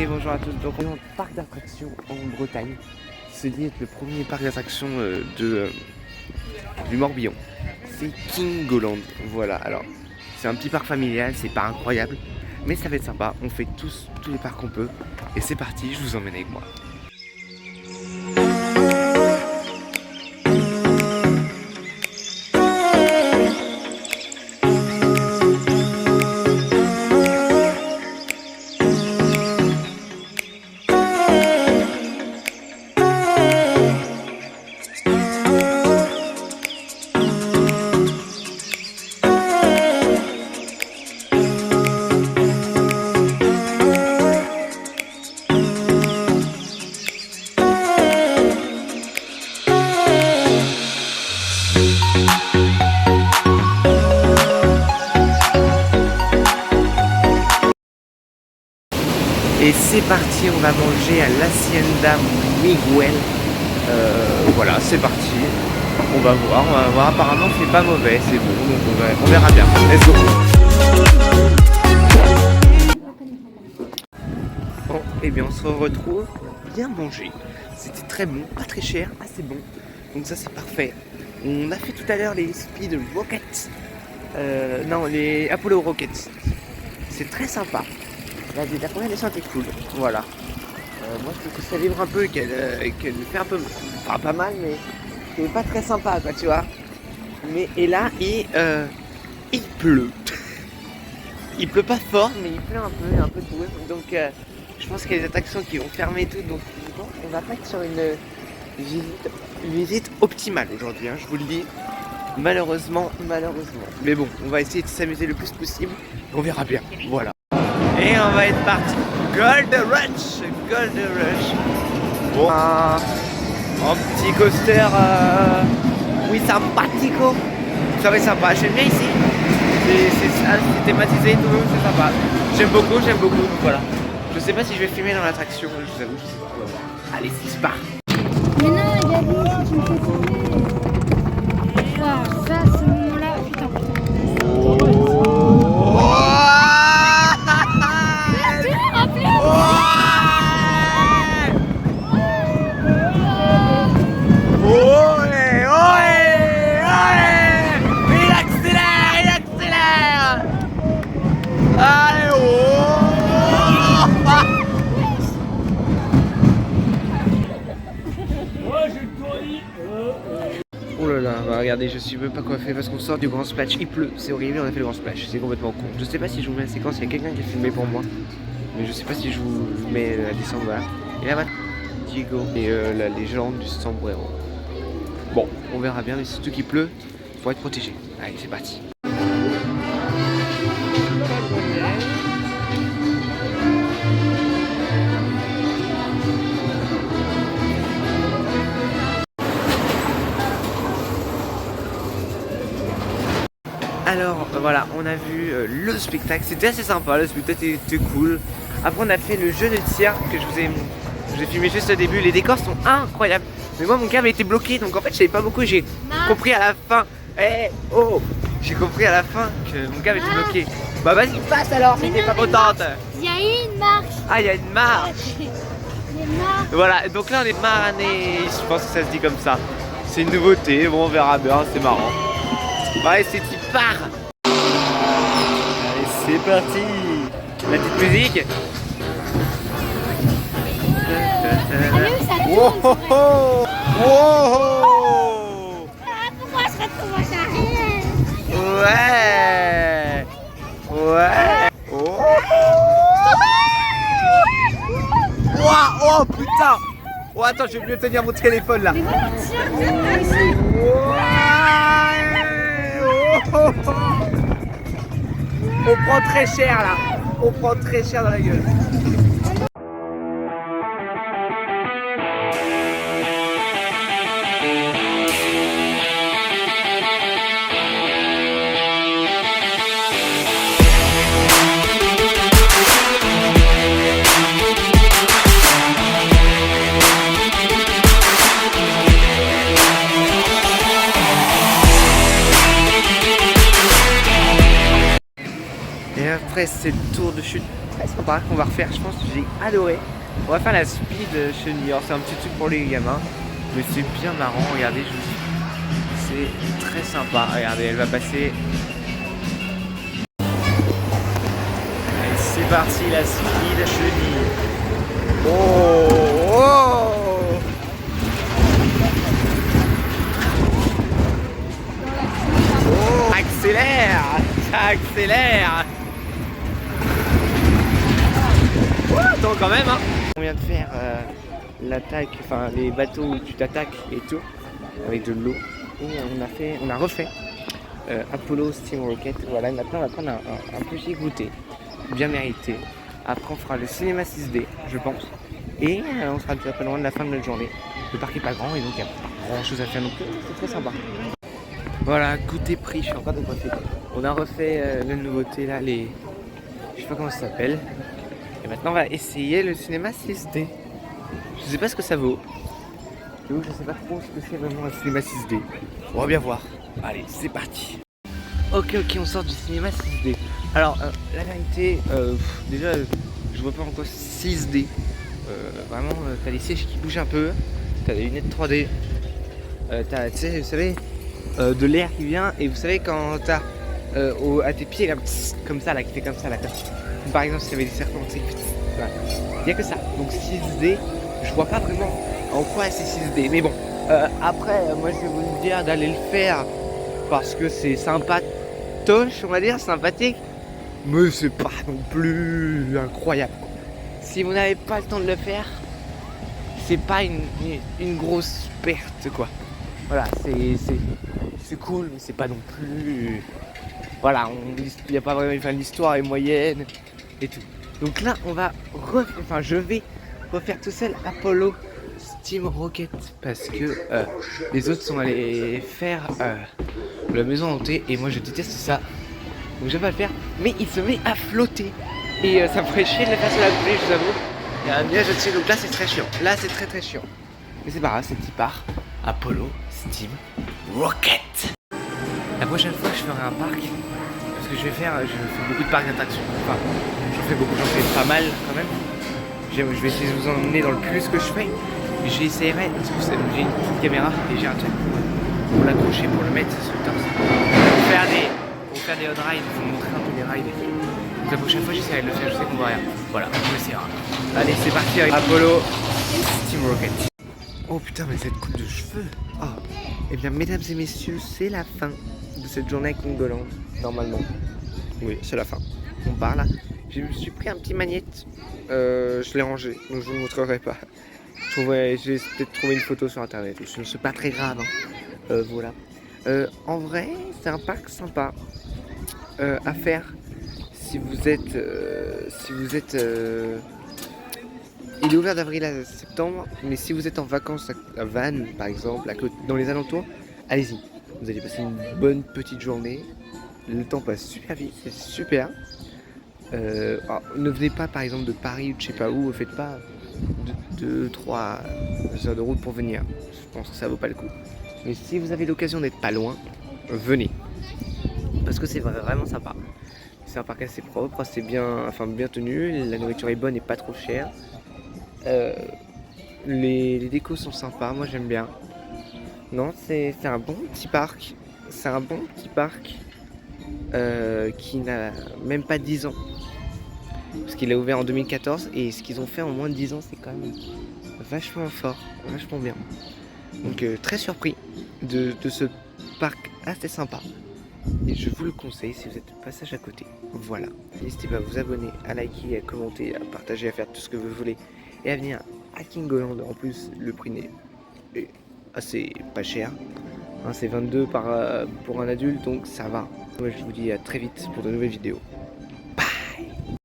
Ok, bonjour à tous. Donc on est au parc d'attractions en Bretagne, qui se dit être le premier parc d'attractions du Morbihan. C'est Kingoland. Voilà, alors c'est un petit parc familial, c'est pas incroyable, mais ça va être sympa. On fait tous les parcs qu'on peut. Et c'est parti, je vous emmène avec moi. Et c'est parti, on va manger à l'Hacienda Miguel. Voilà, c'est parti. On va voir. Apparemment, c'est pas mauvais, c'est bon, donc on verra bien. Let's go. Bon, et bien on se retrouve bien mangé. C'était très bon, pas très cher, assez bon. Donc ça c'est parfait. On a fait tout à l'heure les Speed Rockets. Non, les Apollo Rockets. C'est très sympa. La première descente était cool, voilà. Moi je trouve que ça vibre un peu et qu'elle fait un peu, enfin pas mal, mais c'est pas très sympa quoi, tu vois. Mais et là il pleut. Il pleut pas fort, mais il pleut un peu tout. Donc je pense qu'il y a des attractions qui vont fermer tout, donc on va pas être sur une visite optimale aujourd'hui, hein, je vous le dis. Malheureusement. Mais bon, on va essayer de s'amuser le plus possible. On verra bien, voilà. Et on va être parti. Gold Rush. Bon, un petit coaster oui sympathico. Ça va être sympa, j'aime bien ici. C'est thématisé et tout, c'est sympa. J'aime beaucoup, donc voilà. Je sais pas si je vais filmer dans l'attraction, je vous avoue, je sais pas, on va voir. Allez, c'est parti. Mais non, Gabi, si tu me fais tomber. Waouh, ça, ce moment-là, putain. Oh là là, bah regardez, je suis même pas coiffé parce qu'on sort du grand splash, il pleut, c'est horrible, on a fait le grand splash, c'est complètement con. Je sais pas si je vous mets la séquence, il y a quelqu'un qui a filmé pour moi, mais je sais pas si je vous mets la descente, voilà. Et là, Diego et la légende du sombrero. Bon, on verra bien, mais surtout qu'il pleut, faut être protégé. Allez, c'est parti. Alors voilà, on a vu le spectacle, c'était assez sympa, le spectacle était cool. Après on a fait le jeu de tir que je vous ai filmé juste au début, les décors sont incroyables. Mais moi mon câble était bloqué, donc en fait je savais pas beaucoup, j'ai compris à la fin. J'ai compris à la fin que mon câble était bloqué. Bah vas-y passe alors si t'es pas contente. Il y a une marche. Ah il y a une marche. Marche. Voilà, donc là on est maranés, je pense que ça se dit comme ça. C'est une nouveauté, bon on verra bien, c'est marrant. Ouais, c'est qui part. Allez, c'est parti. La petite musique. Wow, oh, oh, oh, oh. Pourquoi je retrouve ma charrière? Ouais. Oh. Oh putain. Oh attends, je vais mieux tenir mon téléphone là. Mais voilà, tiens, ici. On prend très cher là. On prend très cher dans la gueule. vrai, c'est le tour de chute très sympa qu'on va refaire. Je pense que j'ai adoré. On va faire la speed chez New York. C'est un petit truc pour les gamins. Mais c'est bien marrant. Regardez, je vous dis. C'est très sympa. Regardez, elle va passer. Et c'est parti, la speed chenille. Oh, oh. Oh, accélère. Ça accélère. Attends quand même hein. On vient de faire l'attaque, enfin les bateaux où tu t'attaques et tout, avec de l'eau. Et on a refait Apollo Steam Rocket. Voilà, maintenant on va prendre un petit goûter, bien mérité. Après on fera le cinéma 6D, je pense. Et on sera déjà pas loin de la fin de notre journée. Le parc est pas grand et donc il y a pas grand chose à faire, donc c'est très sympa. Voilà, goûter pris, je suis encore décoiffé. On a refait la nouveauté là, les... je sais pas comment ça s'appelle. Et maintenant on va essayer le cinéma 6D. Je sais pas ce que ça vaut. J'avoue que je sais pas trop ce que c'est vraiment un cinéma 6D. On va bien voir. Allez, c'est parti. Ok, on sort du cinéma 6D. Alors, la vérité, déjà, je vois pas en quoi 6D. Vraiment, t'as les sièges qui bougent un peu. T'as des lunettes 3D. T'as, tu sais, vous savez, de l'air qui vient. Et vous savez quand t'as à tes pieds là, comme ça, là, qui fait comme ça, là. Par exemple, s'il y avait des serpents, tu sais, voilà. Il n'y a que ça. Donc 6D, je vois pas vraiment en quoi c'est 6D. Mais bon, après, moi je vais vous dire d'aller le faire parce que c'est sympatoche, on va dire, sympathique. Mais c'est pas non plus incroyable. Si vous n'avez pas le temps de le faire, c'est pas une grosse perte, quoi. Voilà, c'est cool, mais c'est pas non plus... Voilà, il n'y a pas vraiment... Enfin, l'histoire est moyenne et tout. Donc là, je vais refaire tout seul Apollo Steam Rocket parce que les autres sont allés faire la maison hantée et moi je déteste ça. Donc je vais pas le faire, mais il se met à flotter et ça me ferait chier de le faire sur la pluie, je vous avoue. Il y a un nuage au-dessus, donc là c'est très chiant. Là c'est très chiant. Mais c'est pas grave, c'est petit part. Apollo Steam Rocket. La prochaine fois je ferai un parc. Ce que je fais beaucoup de parcs d'attractions. Enfin, j'en fais pas mal quand même. Je vais essayer de vous emmener dans le plus que je fais. J'essaierai, parce que j'ai une petite caméra et j'ai un truc pour l'accrocher, pour le mettre sur le torse. Pour faire des hot rides, pour vous montrer un peu des rides et tout. Donc la prochaine fois j'essaierai de le faire, je sais qu'on voit rien. Voilà, on essaiera. Allez, c'est parti avec Apollo Steam Rocket. Oh putain, mais cette coupe de cheveux. Oh. Eh bien, mesdames et messieurs, c'est la fin de cette journée avec Kingoland, normalement. Oui, c'est la fin. On part là. Je me suis pris un petit magnète. Je l'ai rangé, donc je ne vous montrerai pas. J'ai peut-être trouvé une photo sur internet. Sinon, c'est pas très grave. Hein. Voilà. En vrai, c'est un parc sympa à faire si vous êtes. Il est ouvert d'avril à septembre, mais si vous êtes en vacances à Vannes, par exemple, dans les alentours, allez-y. Vous allez passer une bonne petite journée. Le temps passe super vite, c'est super. Ne venez pas par exemple de Paris ou de je sais pas où, faites pas 2-3 heures de route pour venir. Je pense que ça vaut pas le coup. Mais si vous avez l'occasion d'être pas loin, venez. Parce que c'est vraiment sympa. C'est un parc assez propre, c'est bien tenu, la nourriture est bonne et pas trop chère. Les décos sont sympas, moi j'aime bien. Non, c'est un bon petit parc. C'est un bon petit parc qui n'a même pas 10 ans. Parce qu'il a ouvert en 2014 et ce qu'ils ont fait en moins de 10 ans, c'est quand même vachement fort, vachement bien. Donc très surpris de ce parc assez sympa. Et je vous le conseille si vous êtes de passage à côté. Voilà. N'hésitez pas à vous abonner, à liker, à commenter, à partager, à faire tout ce que vous voulez. Et à venir à Kingoland. En plus, le prix est assez pas cher. Hein, c'est 22 pour un adulte, donc ça va. Moi, je vous dis à très vite pour de nouvelles vidéos.